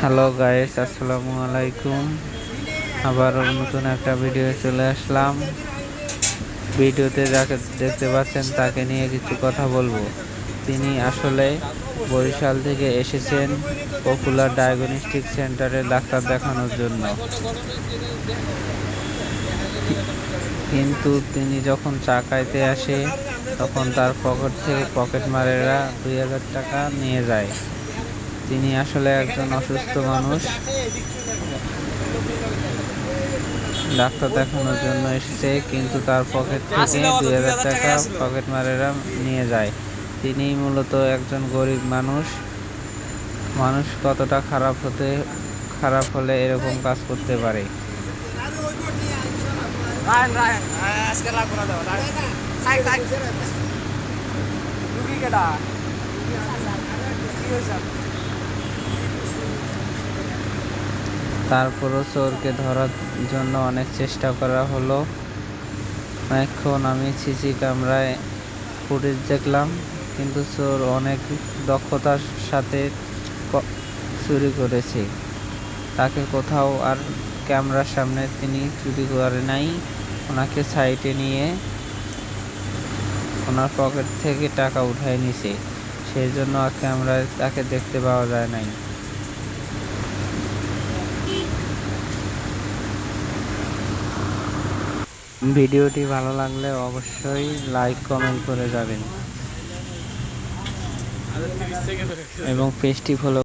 Hello guys, আসসালামু আলাইকুম। আবারও নতুন একটা ভিডিও চলে আসলাম। ভিডিওতে যাকে দেখতে পাচ্ছেন তাকে নিয়ে কিছু কথা বলবো। তিনি আসলে বরিশাল থেকে এসেছেন পপুলার ডায়াগনস্টিক সেন্টারে ডাক্তার দেখানোর জন্য। কিন্তু তিনি যখন চা খাইতে আসে তখন তার পকেট থেকে পকেটমারেরা 2000 টাকা নিয়ে যায়। তিনি আসলে একজন অসুস্থ মানুষ, ডাক্তার দেখানোর জন্য এসেছে, কিন্তু তার পকেট থেকে 2000 টাকা পকেটমারেরা নিয়ে যায়। তিনি মূলত একজন গরিব মানুষ। মানুষ কতটা খারাপ হলে এরকম কাজ করতে পারে। তারপরও চোরকে ধরার জন্য অনেক চেষ্টা করা হলো। এখন আমি সিসি ক্যামেরায় ফুটেজ দেখলাম, কিন্তু চোর অনেক দক্ষতার সাথে চুরি করেছে। তাকে কোথাও আর ক্যামেরার সামনে তিনি চুরি করে নাই। ওনাকে সাইডে নিয়ে ওনার পকেট থেকে টাকা উঠায় নিছে, সেই জন্য আর ক্যামেরায় তাকে দেখতে পাওয়া যায় নাই। ভিডিওটি ভালো লাগলে অবশ্যই লাইক কমেন্ট করে যাবেন এবং পেজটি ফলো